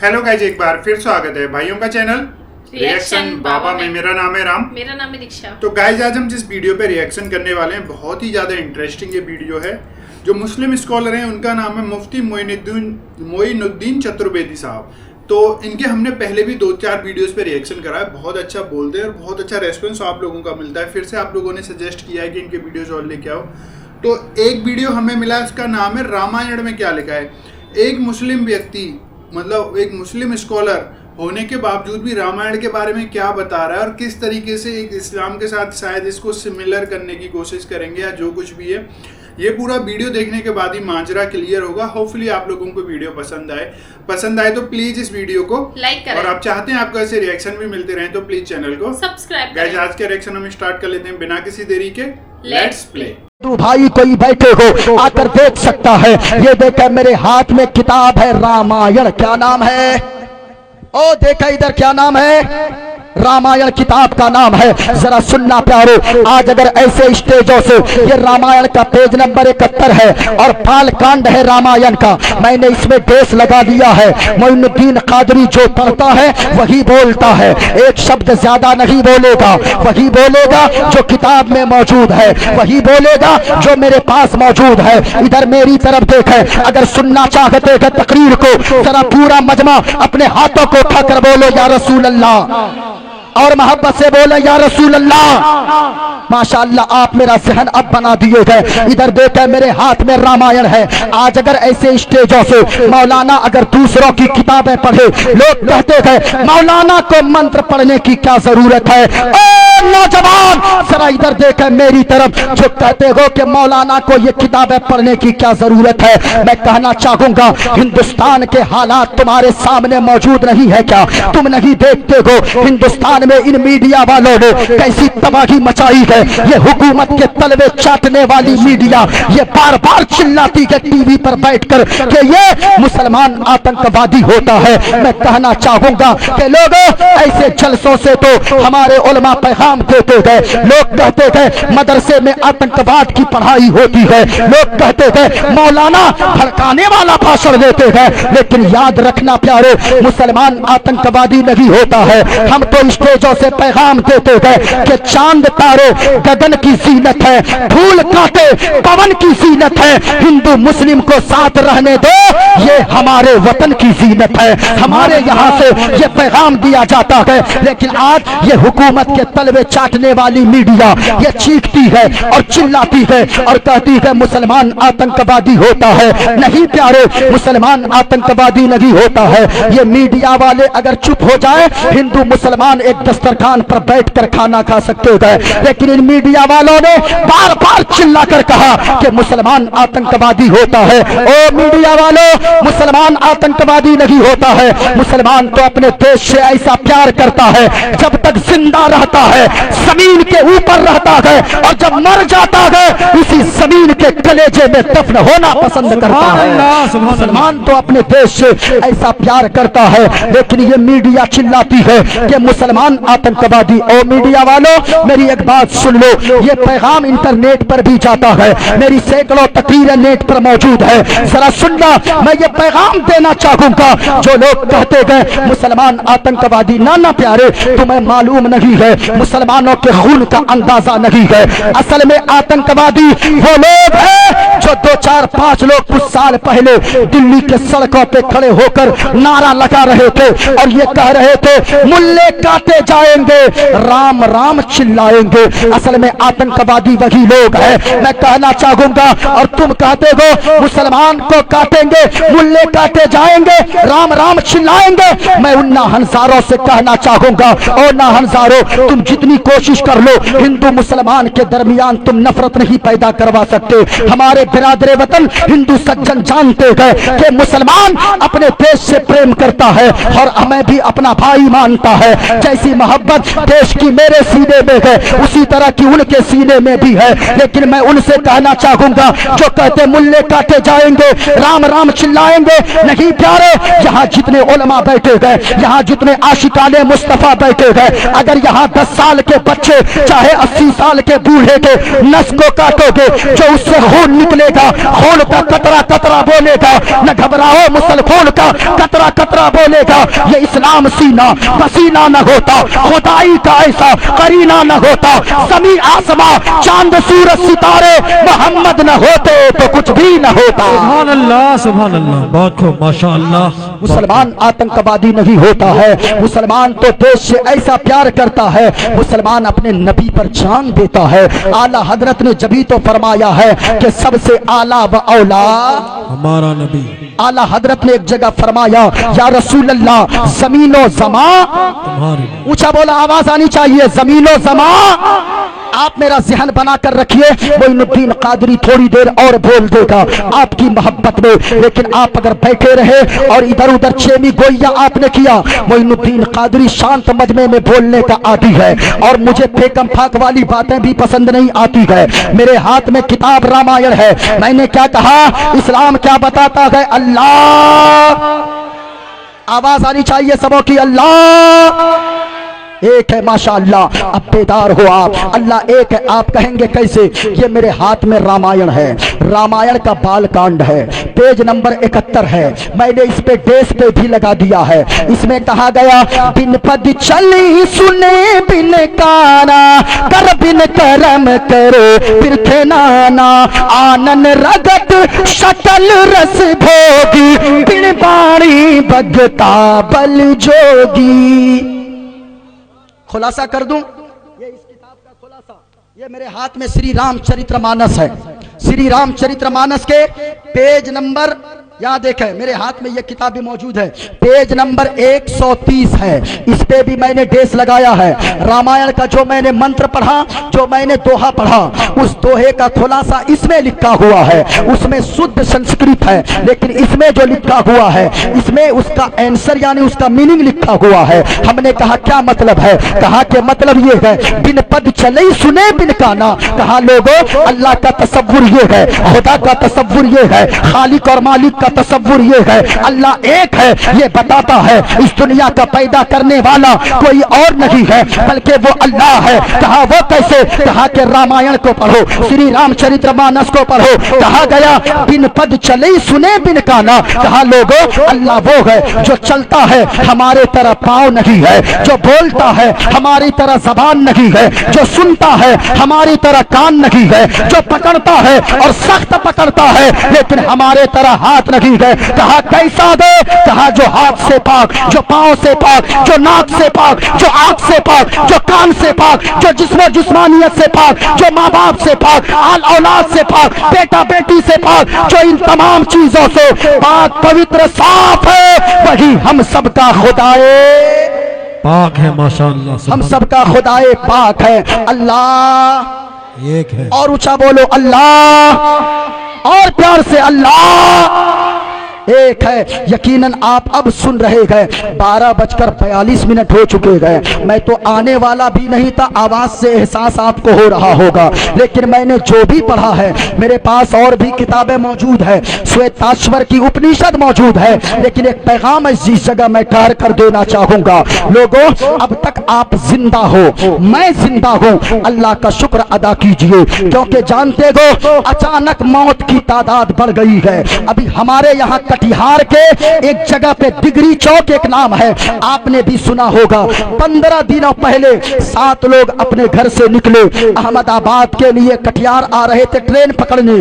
Hello guys, एक बार फिर स्वागत है भाइयों का चैनल रिएक्शन बाबा में। मेरा नाम है राम, मेरा नाम है दीक्षा। तो गाइज आज हम जिस वीडियो पे रिएक्शन करने वाले हैं बहुत ही ज़्यादा इंटरेस्टिंग ये वीडियो है। जो मुस्लिम स्कॉलर हैं उनका नाम है मुफ्ती मोइनुद्दीन चतुर्वेदी साहब। तो इनके हमने पहले भी 2-4 वीडियोस पे रिएक्शन करा है। बहुत अच्छा बोलते हैं और बहुत अच्छा रेस्पॉन्स आप लोगों का मिलता है। फिर से आप लोगों ने सजेस्ट किया है कि इनके वीडियोज और लेके आओ। तो एक वीडियो हमें मिला, उसका नाम है रामायण में क्या लिखा है। एक मुस्लिम व्यक्ति, मतलब एक मुस्लिम स्कॉलर होने के बावजूद भी रामायण के बारे में क्या बता रहा है और किस तरीके से एक इस्लाम के साथ शायद इसको सिमिलर करने की कोशिश करेंगे या जो कुछ भी है, ये पूरा वीडियो देखने के बाद ही माजरा क्लियर होगा। होपफुली आप लोगों को वीडियो पसंद आए तो प्लीज इस वीडियो को लाइक करें, और आप चाहते हैं आपको ऐसे रिएक्शन भी मिलते रहे तो प्लीज चैनल को सब्सक्राइब गाइस। करें। आज के रिएक्शन हम स्टार्ट कर लेते हैं बिना किसी देरी के। Let's play. तू भाई कोई बैठे हो आकर देख सकता है। ये देखा मेरे हाथ में किताब है रामायण। क्या नाम है? ओ देखा इधर, क्या नाम है? रामायण किताब का नाम है। जरा सुनना प्यारो, आज अगर ऐसे स्टेजों से ये रामायण का पेज नंबर 71 है और बाल कांड है रामायण का, मैंने इसमें डेस लगा दिया है। मोइनुद्दीन कादरी जो पढ़ता है वही बोलता है, एक शब्द ज्यादा नहीं बोलेगा। वही बोलेगा जो किताब में मौजूद है, वही बोलेगा जो मेरे पास मौजूद है। इधर मेरी तरफ देखे, अगर सुनना चाहते हैं तकरीर को, जरा पूरा मजमा अपने हाथों को उठाकर बोलो या रसूल अल्लाह, और मोहब्बत से बोले या रसूल अल्लाह। माशाअल्लाह, आप मेरा जहन अब बना दिए गए। इधर देखा मेरे हाथ में रामायण है। आज अगर ऐसे स्टेजों से मौलाना अगर दूसरों की किताबें पढ़े, लोग कहते थे मौलाना को मंत्र पढ़ने की क्या जरूरत है। ओ नौजवान, जरा इधर देखा मेरी तरफ, जो कहते हो कि मौलाना को ये किताबें पढ़ने की क्या जरूरत है, मैं कहना चाहूंगा हिंदुस्तान के हालात तुम्हारे सामने मौजूद नहीं है क्या? तुम नहीं देखते हो हिंदुस्तान में इन मीडिया वालों ने कैसी तबाही मचाई है। ये हुकूमत के तलवे चाटने वाली मीडिया ये बार बार चिल्लाती है टीवी पर बैठकर कि ये मुसलमान आतंकवादी होता है। मैं कहना चाहूंगा कि लोगों, ऐसे जलसों से तो हमारे उलमा पैगाम देते थे। लोग कहते थे मदरसे में आतंकवाद की पढ़ाई होती है, लोग कहते थे मौलाना भड़काने वाला भाषण देते हैं। लेकिन याद रखना प्यारे, मुसलमान आतंकवादी नहीं होता है। हम तो स्टेजों से पैगाम देते थे कि चांद तारे गगन की जीनत है, फूल कांटे पवन की जीनत है। हिंदू मुस्लिम को साथ रहने दो, ये हमारे वतन की जीनत है। हमारे यहाँ से ये पैगाम दिया जाता है। लेकिन आज ये हुकूमत के तलवे चाटने वाली मीडिया ये चीखती है और चिल्लाती है और कहती है मुसलमान आतंकवादी होता है। नहीं प्यारे, मुसलमान आतंकवादी नहीं होता है। ये मीडिया वाले अगर चुप हो जाए, हिंदू मुसलमान एक दस्तरखान पर बैठकर खाना खा सकते हैं। लेकिन इन मीडिया वालों ने बार बार चिल्लाकर कहा कि मुसलमान आतंकवादी होता है। ओ मीडिया वालों, मुसलमान आतंकवादी नहीं होता है। मुसलमान तो अपने देश से ऐसा प्यार करता है, जब तक जिंदा रहता है जमीन के ऊपर रहता है, और जब मर जाता है उसी जमीन के कलेजे में दफन होना पसंद करता है। मुसलमान तो अपने देश से ऐसा प्यार करता है। लेकिन ये मीडिया चिल्लाती है कि मुसलमान आतंकवादी। ओ मीडिया वालों, मेरी एक बात सुन लो, ये पैगाम इंटरनेट पर भी जाता है, मेरी सैकड़ों तकरीरें नेट पर मौजूद है। जरा सुनना, मैं ये पैगाम देना चाहूंगा जो लोग कहते गए मुसलमान आतंकवादी। ना प्यारे, तुम्हें मालूम नहीं है, मुसलमानों के खून का अंदाजा नहीं है। असल में आतंकवादी वो लोग हैं जो 2-4-5 लोग कुछ साल पहले दिल्ली के सड़कों पे खड़े होकर नारा लगा रहे थे और ये कह रहे थे मुल्ले काटे जाएंगे, राम राम चिल्लाएंगे। असल में आतंकवादी वही लोग हैं। मैं कहना चाहूंगा, और तुम कहते हो मुसलमान को काटेंगे, मुल्ले काटे जाएंगे, राम राम चिल्लाएंगे। मैं उन नाहंसारों से कहना चाहूंगा, ओ नाहंसारों, तुम जितनी कोशिश कर लो, हिंदू मुसलमान के दरमियान तुम नफरत नहीं पैदा करवा सकते। हमारे बिरादरे वतन हिंदू सज्जन जानते हैं कि मुसलमान अपने देश से प्रेम करता है और हमें भी अपना भाई मानता है। जैसी کی محبت دیش کی میرے سینے میں ہے اسی طرح کی ان کے سینے میں بھی ہے، لیکن میں ان سے کہنا چاہوں گا جو کہتے ملے کاٹے جائیں گے رام رام چلائیں گے، نہیں پیارے، یہاں جتنے علماء بیٹھے گئے، یہاں جتنے عاشقان مصطفیٰ بیٹھے گئے، اگر یہاں 10 سال کے بچے چاہے 80 سال کے بوڑھے کے نس کو کاٹو گے جو اس سے خون نکلے گا، خون کا قطرہ قطرہ بولے گا، نہ گھبراؤ مسل خون کا قطرہ قطرہ بولے گا، یہ اسلام سینہ پسینہ نہ ہوتا، خدائی کا ایسا قرینہ نہ ہوتا، زمین آسماں چاند سورج ستارے محمد نہ ہوتے تو کچھ بھی نہ ہوتا۔ سبحان اللہ سبحان اللہ، بہت خوب ماشاءاللہ۔ مسلمان آتنکوادی نہیں ہوتا ہے، مسلمان تو دیش سے ایسا پیار کرتا ہے، مسلمان اپنے نبی پر جان دیتا ہے۔ اعلیٰ حضرت نے جبھی تو فرمایا ہے کہ سب سے اعلیٰ و اولا ہمارا نبی۔ اعلیٰ حضرت نے ایک جگہ فرمایا یا رسول اللہ زمین و زمان، تمہارے اونچا بولا آواز آنی چاہیے، زمین و زمان۔ آپ میرا ذہن بنا کر رکھیے، معین الدین قادری تھوڑی دیر اور بول دے گا آپ کی محبت میں، لیکن آپ اگر بیٹھے رہے اور ادھر ادھر چیمی گوئیاں آپ نے کیا، معین الدین قادری شانت مجمع میں بولنے کا عادی ہے اور مجھے پھیکم پھاک والی باتیں بھی پسند نہیں آتی ہے۔ میرے ہاتھ میں کتاب رامائن ہے، میں نے کیا کہا، اسلام کیا بتاتا ہے، اللہ، آواز آنی چاہیے سبوں کی، اللہ ایک ہے ماشاءاللہ۔ اب بیدار ہو آپ، اللہ ایک ہے، آپ کہیں گے کیسے؟ یہ میرے ہاتھ میں رامائن ہے، رامائن کا بال کانڈ ہے، پیج نمبر 71 ہے، میں نے اس پہ ڈیسک پہ بھی لگا دیا ہے۔ اس میں کہا گیا بن پد چلی سنے بن کانا کر بن کرم کرو پھر تھے نانا آنن رگت شکل رس بھوگی بن بانی بگتا بل جوگی۔ خلاصہ کر دوں، یہ اس کتاب کا خلاصہ، یہ میرے ہاتھ میں سری رام چرتر مانس ہے، سری رام چرتر مانس کے پیج نمبر، یہاں دیکھیں میرے ہاتھ میں یہ کتاب بھی موجود ہے، پیج نمبر 130 ہے، اس پہ بھی میں نے ڈیس لگایا ہے۔ رامائن کا جو میں نے منتر پڑھا، جو میں نے دوہا پڑھا، اس دوہے کا خلاصہ اس میں لکھا ہوا ہے، اس میں شدھ سنسکرت ہے، لیکن اس میں جو لکھا ہوا ہے اس میں اس کا آنسر یعنی اس کا میننگ لکھا ہوا ہے۔ ہم نے کہا کیا مطلب ہے؟ کہا کہ مطلب یہ ہے بن پد چلے سنے بن کانا، کہا لوگوں اللہ کا تصور یہ ہے، خدا کا تصور یہ ہے، خالق اور مالک کا تصور یہ ہے، اللہ ایک ہے یہ بتاتا ہے، اس دنیا کا پیدا کرنے والا کوئی اور نہیں ہے بلکہ وہ اللہ ہے۔ کہا وہ کیسے؟ کہا کہ رامائن کو پڑھو، سری رام چرتر مانس کو پڑھو، کہا گیا بن پد چلے سنے بن کانا، کہا لوگوں اللہ وہ ہے جو چلتا ہے ہمارے طرح پاؤں نہیں ہے، جو بولتا ہے ہماری طرح زبان نہیں ہے، جو سنتا ہے ہماری طرح کان نہیں ہے، جو پکڑتا ہے اور سخت پکڑتا ہے لیکن ہمارے طرح ہاتھ نہیں ہے۔ کہا کیسا دے؟ کہا جو ہاتھ سے پاک، جو پاؤں سے پاک، جو ناک سے پاک، جو آنکھ سے پاک، جو کان سے پاک، جو جسم و جسمانیت سے پاک، جو ماں باپ سے پاک، آل اولاد سے پاک، بیٹا بیٹی سے پاک، جو ان تمام چیزوں سے پاک پوتر صاف ہے، وہی ہم سب کا خدائے پاک ہے ماشاءاللہ، ہم سب کا خدائے پاک ہے، اللہ ایک ہے۔ اور اونچا بولو اللہ، اور پیار سے اللہ ایک ہے۔ یقیناً آپ اب سن رہے گئے 12:42 ہو چکے گئے، میں تو آنے والا بھی نہیں تھا، آواز سے احساس آپ کو ہو رہا ہوگا، لیکن میں نے جو بھی پڑھا ہے، میرے پاس اور بھی کتابیں موجود ہے، شویتاشور کی اپنشد موجود ہے، لیکن ایک پیغام اس جگہ میں کار کر دینا چاہوں گا، لوگوں اب تک آپ زندہ ہو، میں زندہ ہوں، اللہ کا شکر ادا کیجئے، کیونکہ جانتے ہو اچانک موت کی تعداد بڑھ گئی ہے۔ ابھی ہمارے یہاں کٹیہار کے ایک جگہ پہ ڈگری چوک ایک نام ہے، آپ نے بھی سنا ہوگا، 15 دنوں پہلے 7 لوگ اپنے گھر سے نکلے، احمد آباد کے لیے کٹیہار آ رہے تھے ٹرین پکڑنے،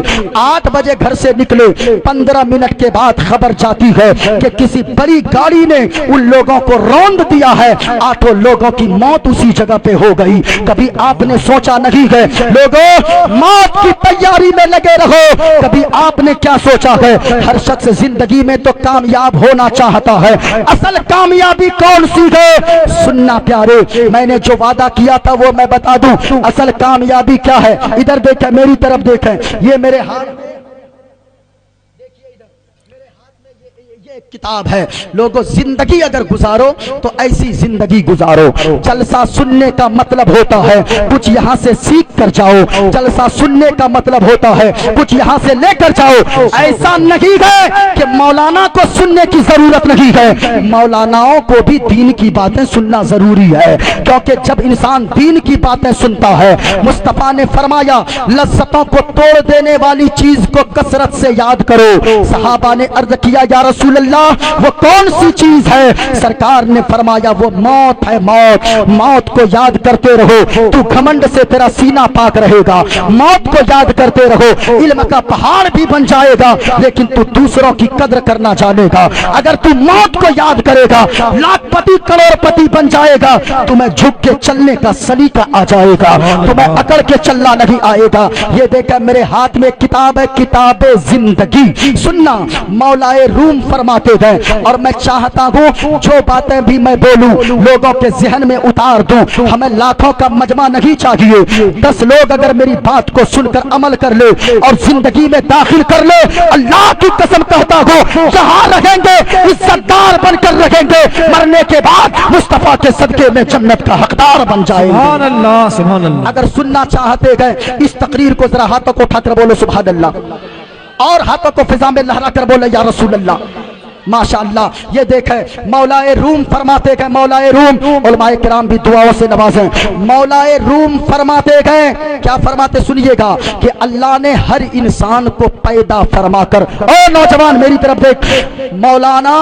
8 بجے گھر سے نکلے، 15 منٹ کے بعد خبر جاتی ہے کہ کسی بڑی گاڑی نے ان لوگوں کو روند دیا ہے، 8 لوگوں کی موت اسی جگہ پہ ہو گئی۔ کبھی آپ نے سوچا نہیں ہے لوگوں موت کی تیاری میں لگے رہو، کبھی آپ نے کیا سوچا ہے؟ ہر شخص زندگی میں تو کامیاب ہونا چاہتا ہے، اصل کامیابی کون سی ہے؟ سننا پیارے، میں نے جو وعدہ کیا تھا وہ میں بتا دوں، اصل کامیابی کیا ہے؟ ادھر دیکھیں، میری طرف دیکھیں، یہ میرے ہاتھ میں دیکھیے، ادھر میرے ہاتھ میں یہ किताब है। लोगों, जिंदगी अगर गुजारो तो ऐसी जिंदगी गुजारो। जलसा सुनने का मतलब होता है कुछ यहाँ से सीख कर जाओ। जलसा सुनने का मतलब होता है कुछ यहाँ से लेकर जाओ। ऐसा नहीं है कि मौलाना को सुनने की जरूरत नहीं है, मौलानाओं को भी दीन की बातें सुनना जरूरी है, क्योंकि जब इंसान दीन की बातें सुनता है, मुस्तफा ने फरमाया लज्जतों को तोड़ देने वाली चीज को कसरत से याद करो। सहाबा ने अर्ज किया या रसूल अल्लाह वो कौन सी चीज है? सरकार ने फरमाया वो मौत है, मौत। मौत को याद करते रहो, तू घमंड से तेरा सीना पाक रहेगा। मौत को याद करते रहो, इल्म का पहाड़ भी बन जाएगा, लेकिन तू दूसरों की कद्र करना जानेगा। अगर तू मौत को याद करेगा, लाखपति करोड़पति बन जाएगा, तुम्हें झुक के चलने का सलीका आ जाएगा, तुम्हें अकड़ के चलना नहीं आएगा। ये देखा मेरे हाथ में किताब है, किताबे जिंदगी। सुनना, मौलाए रूम फरमाते गए, और मैं चाहता हूँ जो बातें भी मैं बोलूं लोगों के जहन में उतार दूं। हमें लाखों का मजमा नहीं चाहिए, 10 लोग अगर मेरी बात को सुनकर अमल कर ले और जिंदगी में दाखिल कर ले, अल्लाह की कसम कहता हूँ जहां रहेंगे इज्जतदार बनकर रहेंगे, मरने के बाद मुस्तफा के सदके में जन्नत का हकदार बन जाएंगे। सुभान अल्लाह, सुभान अल्लाह। अगर सुनना चाहते गए इस तकरीर को जरा हाथों को उठाकर बोलो सुभान अल्लाह, और हाथों को फिजा में लहरा कर बोलो या रसूल अल्लाह। माशाअल्लाह। ये देखे मौलाए रूम फरमाते गए, मौलाए रूम, उलमाए किराम भी दुआओं से नवाजें। मौलाए रूम फरमाते गए, क्या फरमाते सुनिएगा, कि अल्लाह ने हर इंसान को पैदा फरमाकर, ओ नौजवान मेरी तरफ देख, मौलाना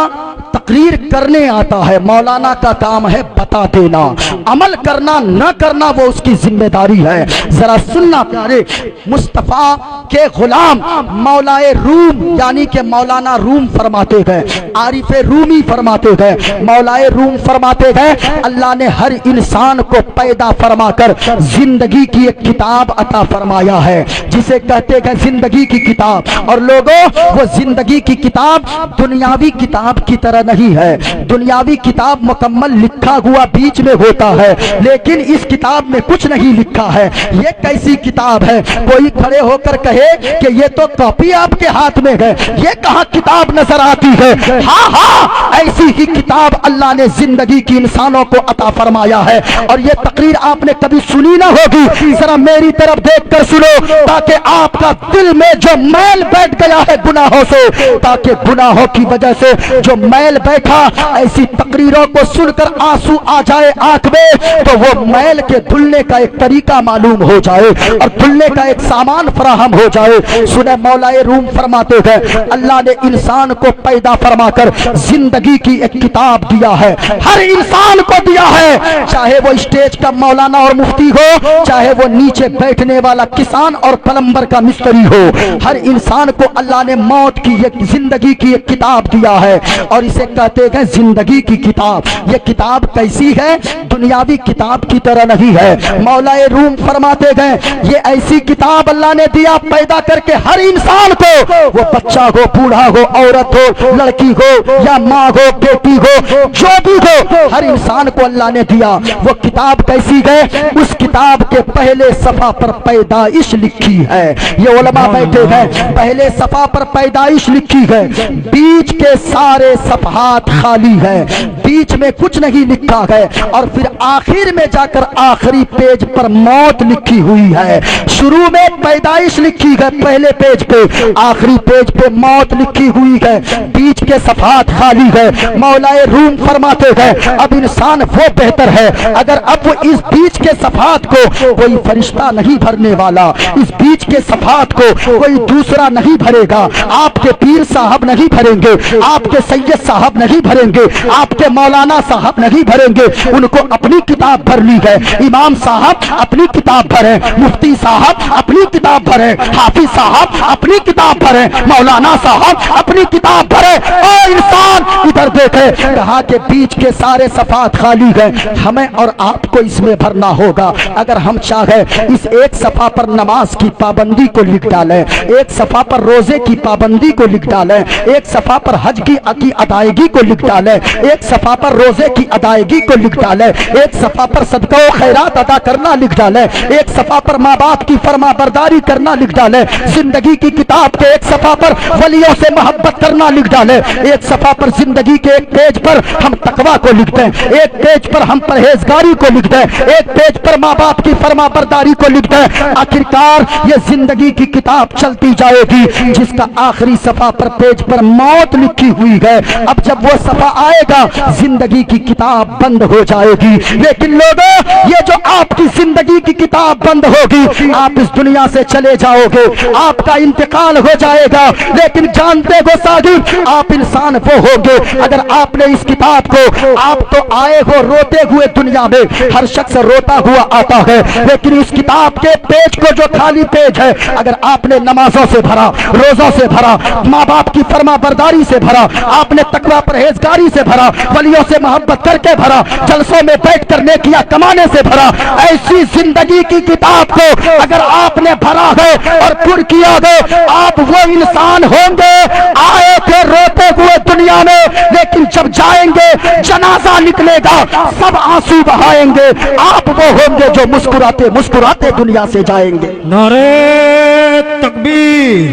तकरीर करने आता है, मौलाना का काम है बता देना, अमल करना न करना वो उसकी जिम्मेदारी है। जरा सुनना प्यारे, मुस्तफा के गुलाम मौलाए रूम यानी कि मौलाना रूम फरमाते गए, आरिफ रूमी फरमाते गए, मौलाए रूम फरमाते गए, अल्लाह ने हर इंसान को पैदा फरमाकर जिंदगी की एक किताब अता फरमाया है, जिसे कहते हैं जिंदगी की किताब। और लोगों, वो जिंदगी की किताब दुनियावी किताब की तरह नहीं है। दुनियावी किताब मुकम्मल लिखा हुआ बीच में होता है, लेकिन इस किताब में कुछ नहीं लिखा है। ये कैसी किताब है? कोई खड़े होकर कहे कि ये तो कॉपी आपके हाथ में है, ये कहाँ किताब नजर आती है? हाँ हाँ, ऐसी ही किताब अल्लाह ने जिंदगी की इंसानों को अता फरमाया है। और ये तकरीर आपने कभी सुनी ना होगी, जरा मेरी तरफ देखकर सुनो, ताकि आपका दिल में जो मैल बैठ गया है गुनाहों से, ताकि गुनाहों की वजह से जो मैल बैठा, ऐसी तकरीरों को सुनकर आंसू आ जाए आंख में, तो वो मैल के धुलने का एक तरीका मालूम हो जाए और धुलने का एक सामान फराहम हो जाए। सुने, मौलाए रूम फरमाते हैं, अल्लाह ने इंसान को पैदा फरमाकर जिंदगी की एक किताब दिया है, हर इंसान को दिया है, चाहे वो स्टेज का मौलाना और मुफ्ती हो, चाहे वो नीचे बैठने वाला किसान और प्लम्बर का मिस्त्री हो, हर इंसान को अल्लाह ने मौत की एक जिंदगी की एक किताब दिया है, और इसे कहते हैं जिंदगी की किताब। ये किताब कैसी है? दुनियावी किताब की तरह नहीं है। मौलाए रूम फरमाते गए, ये ऐसी किताब अल्लाह ने दिया पैदा करके हर इंसान को, वो बच्चा हो, बूढ़ा हो, औरत हो, लड़की हो या माँ हो, बेटी हो, जो भी हो, हर इंसान को अल्लाह ने दिया। वो किताब कैसी है? उस किताब के पहले सफा पर पैदाइश लिखी है। ये उलमा बैठे हैं, पहले सफा पर पैदाइश लिखी है, बीच के सारे सफहात खाली है, बीच में कुछ नहीं लिखा है, और फिर आखिर में जाकर आखिरी पेज पर मौत लिखी हुई है। शुरू में पैदाइश लिखी है पहले पेज पे, आखिरी पेज पे मौत लिखी हुई है, बीच के सफहात खाली है। मौलाए रूम फरमाते हैं, अब इंसान वो बेहतर है अगर अब वो इस बीच के सफहात को कोई फरिश्ता नहीं भरने वाला, इस बीच के सफहात को कोई दूसरा नहीं भरेगा, आपके पीर साहब नहीं भरेंगे, आपके सैयद साहब नहीं भरेंगे, आपके मौलाना साहब नहीं भरेंगे, उनको अपनी किताब भरनी है। इमाम साहब अपनी किताब भरे, मुफ्ती साहब अपनी किताब भरे, हाफिज साहब अपनी किताब भरे, मौलाना साहब अपनी किताब भरे। और इंसान इधर देखे, कहा के बीच के सारे सफात खाली है, हमें और आपको इसमें भरना होगा। अगर हम चाहे इस एक सफा पर नमाज की पाबंदी को लिख डालें, एक सफा पर रोजे की पाबंदी को लिख डालें, एक सफा पर हज की अदायगी ادائیگی کو لکھ ڈالے، ایک صفحہ پر روزے کی ادائیگی کو لکھ ڈالے، ایک صفحہ پر صدقہ و خیرات ادا کرنا لکھ ڈالے، ایک صفحہ پر ماں باپ کی فرما برداری کرنا لکھ ڈالے، زندگی کی کتاب کے ایک صفحہ پر ولیوں سے محبت کرنا لکھ ڈالے، ایک صفحہ پر زندگی کے ایک پیج پر ہم تقویٰ کو لکھ دیں، ایک پیج پر ہم پرہیزگاری کو لکھ دیں، ایک پیج پر ماں باپ کی فرما برداری کو لکھ دیں، آخرکار یہ زندگی کی کتاب چلتی جائے گی جس کا آخری صفحہ پر پیج پر موت لکھی ہوئی ہے۔ اب جب وہ صفحہ آئے گا زندگی کی کتاب بند ہو جائے گی۔ لیکن لوگوں، یہ جو آپ کی زندگی کی کتاب بند ہوگی، آپ اس دنیا سے چلے جاؤ گے، آپ کا انتقال ہو جائے گا، لیکن جانتے ہو ساجد، آپ انسان وہ ہوں گے اگر آپ نے اس کتاب کو، آپ تو آئے ہو روتے ہوئے دنیا میں، ہر شخص روتا ہوا آتا ہے، لیکن اس کتاب کے پیج کو جو خالی پیج ہے اگر آپ نے نمازوں سے بھرا، روزوں سے بھرا، ماں باپ کی فرما برداری سے بھرا، آپ نے تقویٰ پرہیزگاری سے بھرا، ولیوں سے محبت کر کے بھرا، جلسوں میں بیٹھ کر نیکیاں کمانے سے بھرا، ایسی زندگی کی کتاب کو اگر آپ نے بھرا ہے اور پر کیا ہے، آپ وہ انسان ہوں گے آئے تھے روتے ہوئے دنیا میں، لیکن جب جائیں گے جنازہ نکلے گا سب آنسو بہائیں گے، آپ وہ ہوں گے جو مسکراتے مسکراتے دنیا سے جائیں گے۔ نعرہ تکبیر،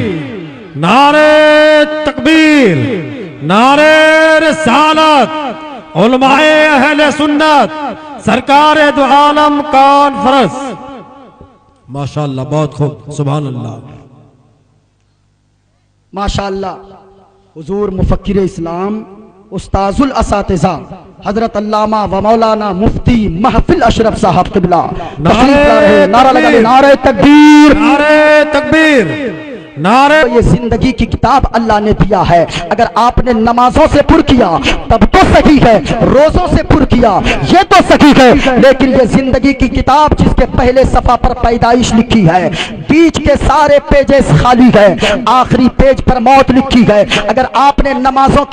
نعرہ تکبیر، نعرہ رسالت، علماء اہل سنت، سرکار دو عالم کانفرنس۔ ماشاءاللہ، بہت خوب، سبحان اللہ، ماشاءاللہ۔ حضور مفکر اسلام استاذ الاساتذہ حضرت علامہ و مولانا مفتی محفل اشرف صاحب قبلہ تشریف لا رہے ہیں۔ نعرہ لگا لیں، نعرہ تکبیر، نعرہ تکبیر، نعرہ۔ یہ زندگی کی کتاب اللہ نے دیا ہے، اگر آپ نے نمازوں سے پر کیا تب تو صحیح ہے، روزوں سے پر کیا یہ تو صحیح ہے، لیکن یہ زندگی کی کتاب جس کے پہلے صفحہ پر پیدائش لکھی ہے، بیچ کے سارے پیجز خالی ہے، آخری پیج پر موت لکھی ہے، اگر آپ نے نمازوں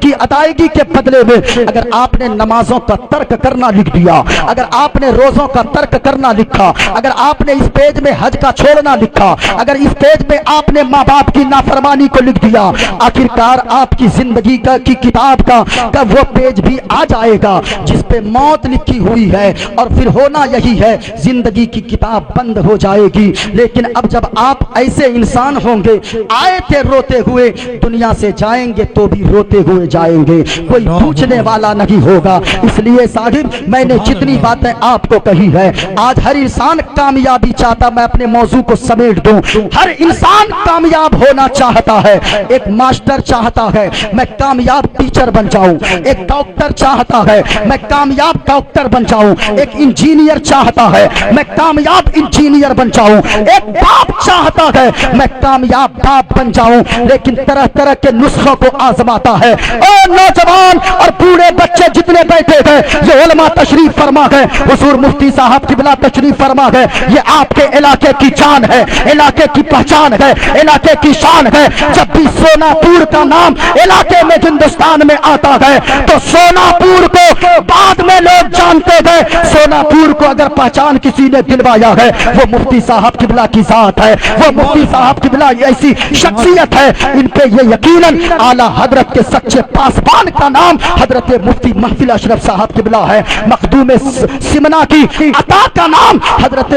کی ادائیگی کے بدلے میں اگر آپ نے نمازوں کا ترک کرنا لکھ دیا، اگر آپ نے روزوں کا ترک کرنا لکھا، اگر آپ نے اس پیج میں حج کا چھوڑنا لکھا، اگر اس پیج میں آپ نے ماں باپ کی نافرمانی کو لکھ دیا، آخرکار آپ کی زندگی کی کتاب کا وہ پیج بھی آ جائے گا جس پہ موت لکھی ہوئی ہے، اور پھر ہونا یہی ہے، زندگی کی کتاب بند ہو جائے گی۔ لیکن اب جب آپ ایسے انسان ہوں گے آئے تھے روتے ہوئے، دنیا سے جائیں گے تو بھی روتے ہوئے جائیں گے، کوئی پوچھنے والا نہیں ہوگا۔ اس لیے صاحب میں نے جتنی باتیں آپ کو کہی ہے، آج ہر انسان کامیابی چاہتا، میں اپنے موضوع کو سمیٹ دوں، ہر انسان کامیاب ہونا چاہتا ہے، ایک ماسٹر چاہتا ہے میں کامیاب ٹیچر بن جاؤں، ایک ڈاکٹر چاہتا ہے میں کامیاب ڈاکٹر بن جاؤں، ایک انجینئر چاہتا ہے میں کامیاب انجینئر بن جاؤں، ایک باپ چاہتا ہے میں کامیاب باپ بن جاؤں، لیکن طرح طرح کے نسخوں کو آزماتا ہے۔ اور نوجوان اور بوڑھے بچے جتنے بیٹھے ہیں، یہ علماء تشریف فرما گئے، حضور مفتی صاحب قبلہ تشریف فرما گئے، یہ آپ کے علاقے کی جان ہے، علاقے کی پہچان ہے، علاقے کی شان ہے۔ جب بھی سونا پور کا نام علاقے میں ہندوستان میں آتا ہے تو سونا پور کو بعد میں لوگ جانتے گئے، سونا پور کو اگر پہچان کسی نے دلوایا ہے وہ مفتی صاحب قبلہ کی ذات ہے، وہ مفتی صاحب قبلہ ایسی شخصیت ہے، ان پہ یہ یقیناً اعلیٰ حضرت کے سچے پاسبان کا نام حضرت مفتی محفل اشرف صاحب قبلہ ہے، مخدوم سمنا کی عطا کا نام حضرت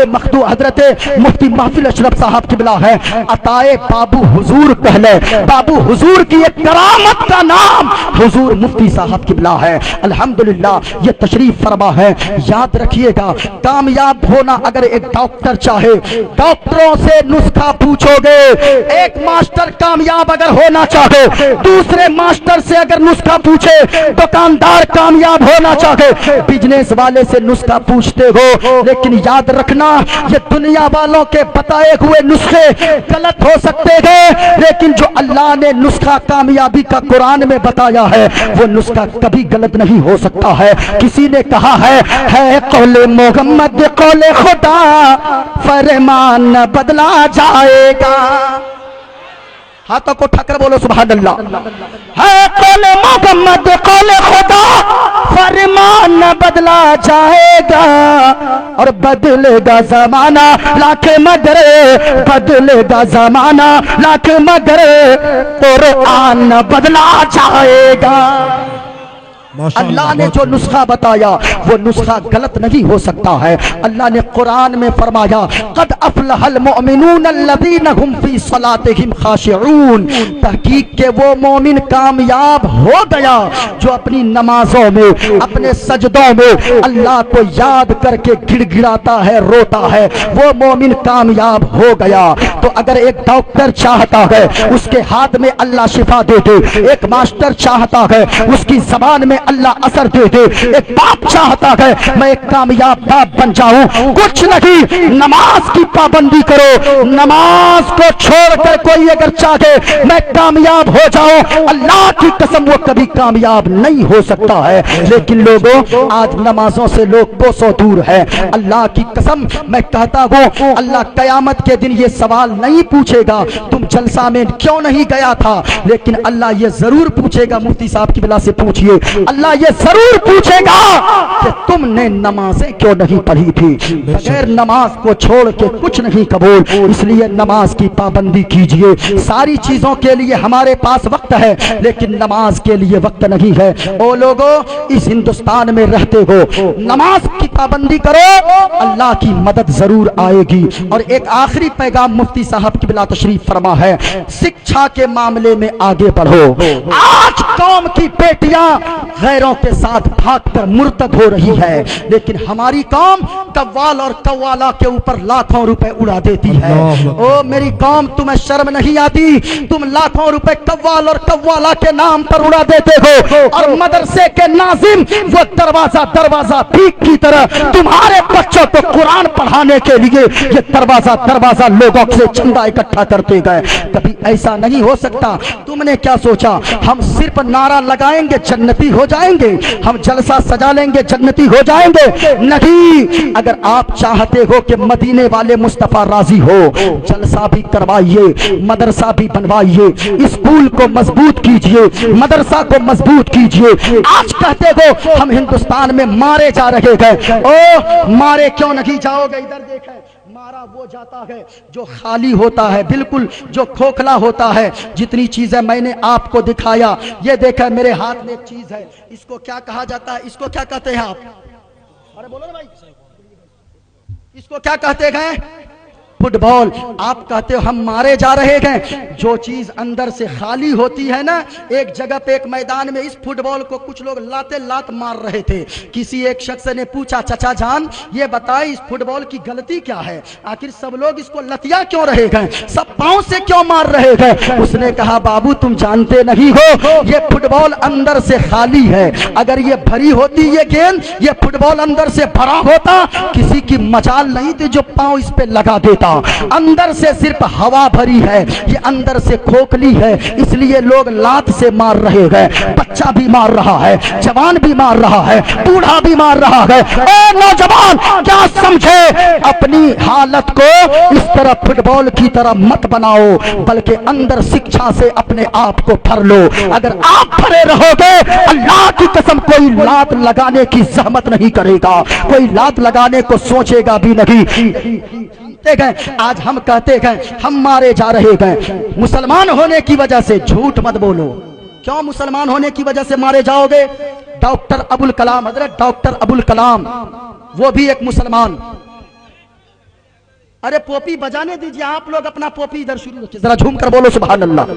مفتی محفل اشرف صاحب قبلہ ہے، عطائے بابو حضور پہلے، بابو حضور کی ایک کرامت کا نام حضور مفتی صاحب قبلہ ہے۔ الحمدللہ یہ تشریف فرما ہے۔ یاد رکھیے گا، کامیاب ہونا اگر ایک ڈاکٹر چاہے، ڈاکٹروں سے نسخہ پوچھو گے، ایک ماسٹر کامیاب اگر ہونا چاہے دوسرے ماسٹر سے اگر نسخہ پوچھے، دکاندار کامیاب ہونا چاہے بزنس والے سے نسخہ پوچھتے ہو، لیکن یاد رکھنا یہ دنیا والوں کے بتائے ہوئے نسخے غلط ہو سکتے ہیں، لیکن جو اللہ نے نسخہ کامیابی کا قرآن میں بتایا ہے وہ نسخہ کبھی غلط نہیں ہو سکتا ہے۔ کسی نے کہا ہے قول محمد قول خدا، فرمان بدلا جائے گا، ہاتھوں کو ٹھکر بولو سبحان اللہ، ہے قول محمد قول خدا، فرمان بدلا جائے گا اور بدلے گا زمانہ لاکھ مگر بدلے گا زمانہ لاکھ مگر قرآن نہ بدلا جائے گا. اللہ نے جو نسخہ بتایا وہ نسخہ غلط نہیں ہو سکتا ہے. اللہ نے قرآن میں فرمایا قد افلح المؤمنون الذین هم فی صلاتهم خاشعون. تحقیق کہ وہ مومن کامیاب ہو گیا جو اپنی نمازوں میں اپنے سجدوں میں اللہ کو یاد کر کے گڑ گڑاتا ہے روتا ہے. وہ مومن کامیاب ہو گیا. تو اگر ایک ڈاکٹر چاہتا ہے اس کے ہاتھ میں اللہ شفا دے دے, ایک ماسٹر چاہتا ہے اس کی زبان میں اللہ اثر دے دے, ایک باپ چاہتا ہے میں ایک کامیاب باپ بن جاؤں, کچھ نہیں نماز کی پابندی کرو. نماز کو چھوڑ کر کوئی اگر چاہے میں کامیاب ہو جاؤں, اللہ کی قسم وہ کبھی کامیاب نہیں ہو سکتا ہے. لیکن لوگوں آج نمازوں سے لوگ کوسوں دور ہے. اللہ کی قسم میں کہتا ہوں اللہ قیامت کے دن یہ سوال نہیں پوچھے گا تم جلسہ میں کیوں نہیں گیا تھا, لیکن اللہ یہ ضرور پوچھے گا, مفتی صاحب کی بلا سے پوچھئے, اللہ یہ ضرور پوچھے گا کہ تم نے نمازیں کیوں نہیں پڑھی تھی. بغیر نماز کو چھوڑ کے کچھ نہیں قبول. اس لیے نماز کی پابندی کیجئے. ساری چیزوں کے لیے ہمارے پاس وقت ہے لیکن نماز کے لیے وقت نہیں ہے. او لوگوں اس ہندوستان میں رہتے ہو نماز کی پابندی کرو, اللہ کی مدد ضرور آئے گی. اور ایک آخری پیغام مفتی صاحب کی بلا تشریف فرما ہے, شکشا کے معاملے میں آگے بڑھو. آج قوم کی بیٹیاں غیروں کے ساتھ بھاگ کر مرتد ہو رہی ہے لیکن ہماری قوم قوال اور قوالا کے اوپر لاکھوں روپے اڑا دیتی ہے. او میری قوم تمہیں شرم نہیں آتی؟ تم لاکھوں روپے قوال اور قوالا کے نام پر اڑا دیتے ہو اور مدرسے کے ناظم وہ دروازہ دروازہ بھیک کی طرح تمہارے بچوں کو قرآن پڑھانے کے لیے یہ دروازہ دروازہ لوگوں سے چندہ اکٹھا کرتے گئے. کبھی ایسا نہیں ہو سکتا. تم نے کیا سوچا ہم صرف نعرہ لگائیں گے جنتی ہو جائیں گے, ہم جلسہ سجا لیں گے جنتی ہو جائیں گے؟ نہیں. اگر آپ چاہتے ہو کہ مدینے والے مصطفیٰ راضی ہو جلسہ بھی کروائیے, مدرسہ بھی بنوائیے, اسکول کو مضبوط کیجئے, مدرسہ کو مضبوط کیجئے. آج کہتے ہو ہم ہندوستان میں مارے جا رہے ہیں. او مارے کیوں نہیں جاؤ گے؟ ادھر دیکھیں مارا وہ جاتا ہے جو خالی ہوتا ہے, بالکل جو کھوکھلا ہوتا ہے. جتنی چیزیں میں نے آپ کو دکھایا یہ دیکھیں میرے ہاتھ میں ایک چیز ہے, اس کو کیا کہا جاتا ہے؟ اس کو کیا کہتے ہیں آپ؟ ارے بولو نا بھائی, اس کو کیا کہتے ہیں؟ فٹ بال. آپ کہتے ہو ہم مارے جا رہے ہیں. جو چیز اندر سے خالی ہوتی ہے نا, ایک جگہ پہ ایک میدان میں اس فٹ بال کو کچھ لوگ لاتے لات مار رہے تھے. کسی ایک شخص نے پوچھا چچا جان یہ بتائیں اس فٹ بال کی غلطی کیا ہے, آخر سب لوگ اس کو لتیا کیوں رہے ہیں, سب پاؤں سے کیوں مار رہے ہیں؟ اس نے کہا بابو تم جانتے نہیں ہو یہ فٹ بال اندر سے خالی ہے. اگر یہ بھری ہوتی یہ گیند, یہ فٹ بال اندر سے بھرا ہوتا کسی کی مجال نہیں تھی جو پاؤں اس پہ لگا دیتا. اندر سے صرف ہوا بھری ہے, یہ اندر سے کھوکھلی ہے, اس لیے لوگ لات سے مار رہے ہیں. بچہ بھی مار رہا ہے, جوان بھی مار رہا ہے, بوڑھا بھی مار رہا ہے. اے نوجوان کیا سمجھے اپنی حالت کو اس طرح فٹ بال کی طرح مت بناؤ بلکہ اندر شکشا سے اپنے آپ کو بھر لو. اگر آپ بھرے رہو گے اللہ کی قسم کوئی لات لگانے کی زحمت نہیں کرے گا, کوئی لات لگانے کو سوچے گا بھی نہیں. آج ہم کہتے ہیں ہم مارے جا رہے ہیں مسلمان ہونے کی وجہ سے. جھوٹ مت بولو. کیوں مسلمان ہونے کی وجہ سے مارے جاؤ گے؟ ڈاکٹر ابوالکلام, حضرت ڈاکٹر ابوالکلام وہ بھی ایک مسلمان. ارے پوپی بجانے دیجیے آپ لوگ, اپنا پوپی ادھر شروع رکھیے, ذرا جھوم کر بولو سبحان اللہ,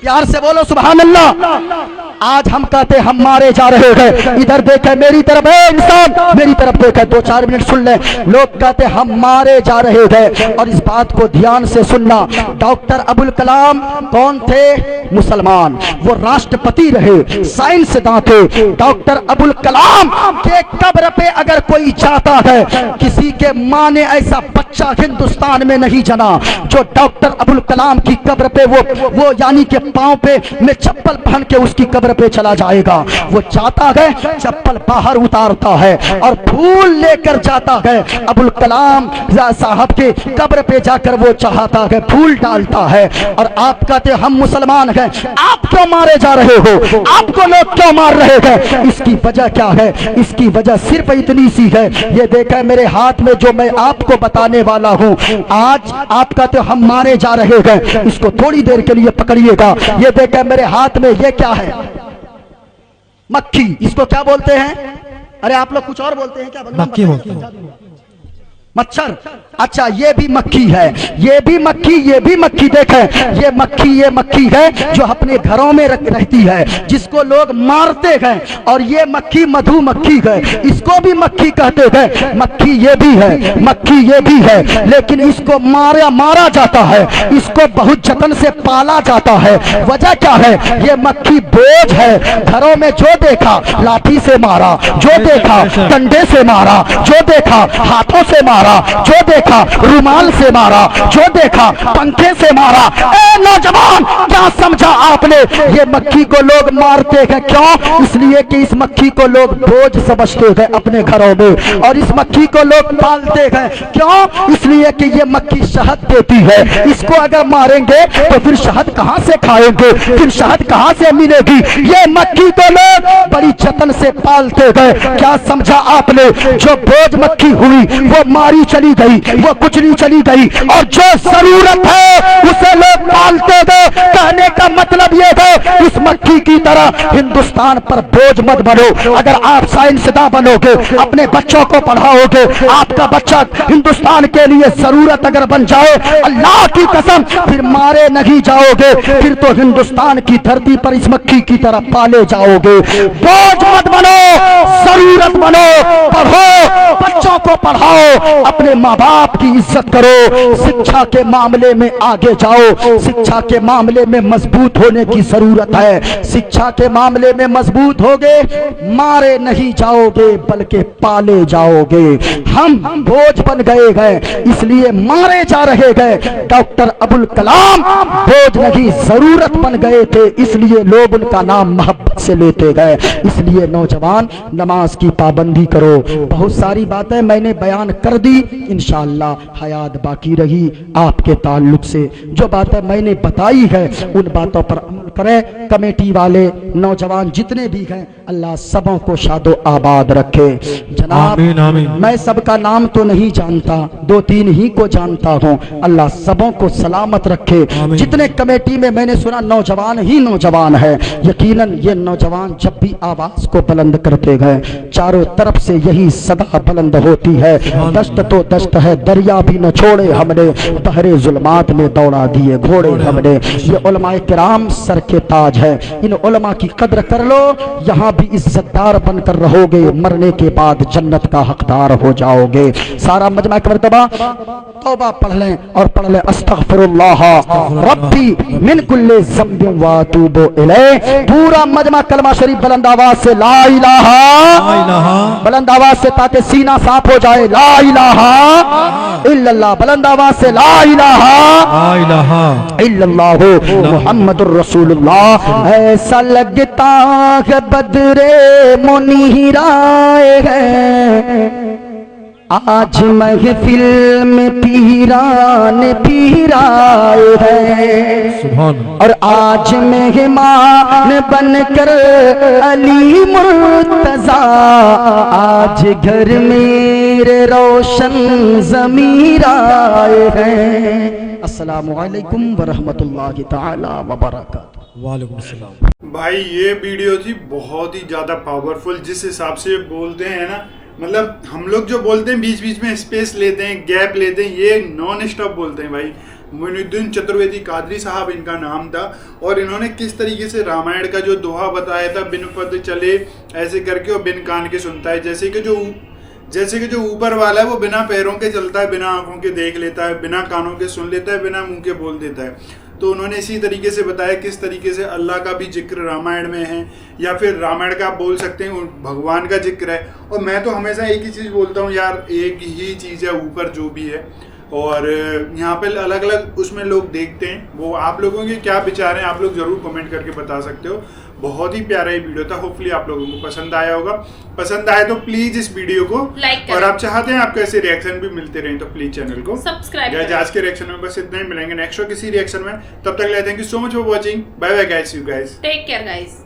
پیار سے بولو سبحان اللہ. آج ہم کہتے ہم مارے جا رہے ہیں. ادھر دیکھیں میری طرف, اے انسان میری طرف دیکھیں, 2-4 منٹ سن لیں. لوگ کہتے ہم مارے جا رہے ہیں اور اس بات کو دھیان سے سننا. ڈاکٹر ابوالکلام کون تھے؟ مسلمان. وہ راشٹرپتی رہے, سائنسداں تھے. ڈاکٹر ابوالکلام کے قبر پہ اگر کوئی جاتا ہے, کسی کے ماں نے ایسا بچہ ہندوستان میں نہیں جنا جو ڈاکٹر ابوالکلام کی قبر پہ وہ یعنی کہ पांव पे में चप्पल पहन के उसकी कब्र पे चला जाएगा। वो जाता है, चप्पल बाहर उतारता है और फूल लेकर जाता है, अबुल कलाम साहब के कब्र पे जाकर वो चाहता है, फूल डालता है। और आप कहते हम मुसलमान हैं, आप क्यों मारे जा रहे हो, आपको लोग क्यों मार रहे हैं? इसकी वजह क्या है? इसकी वजह सिर्फ इतनी सी है, ये देखा मेरे हाथ में जो मैं आपको बताने वाला हूँ। आज आप कहते हो हम मारे जा रहे हैं, इसको थोड़ी देर के लिए पकड़िएगा। ये देखा मेरे हाथ में ये क्या है? मक्खी। इसको क्या बोलते हैं? अरे आप लोग कुछ और बोलते हैं क्या? मक्खी बोलते हैं। मच्छर। अच्छा, ये भी मक्खी है, ये भी मक्खी, ये भी मक्खी। देखें ये मक्खी है जो अपने घरों में रहती है, जिसको लोग मारते हैं। और ये मक्खी मधुमक्खी है, इसको भी मक्खी कहते हैं। मक्खी ये भी है, मक्खी ये भी है, लेकिन इसको मारा जाता है, इसको बहुत जतन से पाला जाता है। वजह क्या है? ये मक्खी बोझ है। घरों में जो देखा लाठी से मारा, जो देखा डंडे से मारा, जो देखा हाथों से मारा, जो देखा रुमाल से मारा, जो देखा पंखे से मारा। ए नौजवान, क्या समझा आपने? ये मक्खी को लोग मारते हैं क्यों? इसलिए कि इस मक्खी को लोग बोझ समझते हैं अपने घरों में, और इस मक्खी को लोग पालते हैं क्यों? इसलिए कि ये मक्खी शहद देती है। इसको अगर मारेंगे तो फिर शहद कहां से खाएंगे, फिर शहद कहां से मिलेगी? ये मक्खी को लोग बड़ी जतन से पालते हैं। क्या समझा आपने? जो बोझ मक्खी हुई वो मारी चली गई, वो कुचली चली गई, और जो जरूरत है उसे लोग पालते गए। कहने का मतलब ये है, इस मक्खी की तरह हिंदुस्तान पर बोझ मत बनो। अगर आप साइंसदान बनोगे, अपने बच्चों को पढ़ाओगे, आपका बच्चा हिंदुस्तान के लिए जरूरत अगर बन जाए, अल्लाह की कसम फिर मारे नहीं जाओगे, फिर तो हिंदुस्तान की धरती पर इस मक्खी की तरह पाले जाओगे। बोझ मत बनो, जरूरत बनो, पढ़ो, बच्चों को पढ़ाओ, अपने माँ बाप की इज्जत करो, शिक्षा के मामले में आगे जाओ। शिक्षा के मामले में मजबूत होने की जरूरत है। शिक्षा के मामले में मजबूत होगे, मारे नहीं जाओगे बल्कि पाले जाओगे। हम बोझ बन गए हैं, इसलिए मारे जा रहे हैं। डॉक्टर अबुल कलाम बोझ नहीं, जरूरत बन गए थे, इसलिए लोग उनका नाम मोहब्बत से लेते गए। इसलिए नौजवान, नमाज की पाबंदी करो। बहुत सारी बातें मैंने बयान कर दी, इंशाअल्लाह हयात बाकी रही आपके ताल्लुक से। जो बातें मैंने बताई है उन बातों पर अमल करें। कमेटी वाले नौजवान जितने भी हैं, अल्लाह सबों को शादो आबाद रखे। जनाब, आमीन, आमीन। मैं सबका नाम तो नहीं जानता, 2-3 ही को जानता हूँ। अल्लाह सबों को सलामत रखे। जितने कमेटी में मैंने सुना नौजवान ही नौजवान है, यकीनन ये नौजवान जब भी आवाज को बुलंद करते गए, चारों तरफ से यही सदा बुलंद होती है। दश्त तो दश्त है, दरिया भी न छोड़े हमने, बहरे जुल्मात में दौड़ा दिए घोड़े हमने। ये उलमाए किराम सर के ताज है, इन उलमा की कद्र कर लो, यहाँ भी इज्जतदार बनकर रहोगे, मरने के बाद जन्नत का हकदार हो जाओगे। सारा मजमा एक मरतबा तौबा पढ़ लें और पढ़ लें अस्तगफिरुल्लाह रब्बी मिन कुल्ले ज़म्बिन व अतूबु इलैह। पूरा मजमा कलमा शरीफ बुलंद आवाज से ला इलाहा, बुलंद आवाज से ताकि सीना साफ हो जाए। ला इलाहा इल्लल्लाह, बुलंद आवाज से ला इलाहा इल्लल्लाह मुहम्मदुर रसूलुल्लाह। ऐसा लगता है बदरे मुनीराए हैं, आज महफिल में पीरान पीराए हैं, और आज मेहमान बनकर अली मुर्तजा, आज घर मेरे रोशन ज़मीर आए हैं। अस्सलामु अलैकुम व रहमतुल्लाहि तआला व बरकातहू। वालेकुम अस्सलाम। भाई ये वीडियो थी बहुत ही ज़्यादा पावरफुल। जिस हिसाब से बोलते हैं ना, मतलब हम लोग जो बोलते हैं बीच बीच में स्पेस लेते हैं, गैप लेते हैं, ये नॉन स्टॉप बोलते हैं भाई। मोइनुद्दीन चतुर्वेदी कादरी साहब इनका नाम था, और इन्होंने किस तरीके से रामायण का जो दोहा बताया था, बिन पद चले ऐसे करके और बिन कान के सुनता है। जैसे कि जो ऊपर वाला है वो बिना पैरों के चलता है, बिना आंखों के देख लेता है, बिना कानों के सुन लेता है, बिना मुंह के बोल देता है। तो उन्होंने इसी तरीके से बताया किस तरीके से अल्लाह का भी जिक्र रामायण में है, या फिर रामायण का आप बोल सकते हैं भगवान का जिक्र है। और मैं तो हमेशा एक ही चीज़ बोलता हूँ यार, एक ही चीज़ है ऊपर जो भी है, اور یہاں پہ الگ الگ اس میں لوگ دیکھتے ہیں, وہ آپ لوگوں کے کیا विचार ہیں آپ لوگ ضرور کمنٹ کر کے بتا سکتے ہو. بہت ہی پیارا یہ ویڈیو تھا, ہوپفلی آپ لوگوں کو پسند آیا ہوگا. پسند آئے تو پلیز اس ویڈیو کو لائک کریں, اور آپ چاہتے ہیں آپ کو ایسے ریئیکشن بھی ملتے رہیں تو پلیز چینل کو سبسکرائب کریں. آج کے ریئیکشن میں بس اتنا ہی, ملیں گے نیکسٹ کسی ریئیکشن میں. تب تک thank you so much for watching. Bye bye guys, you guys take care guys.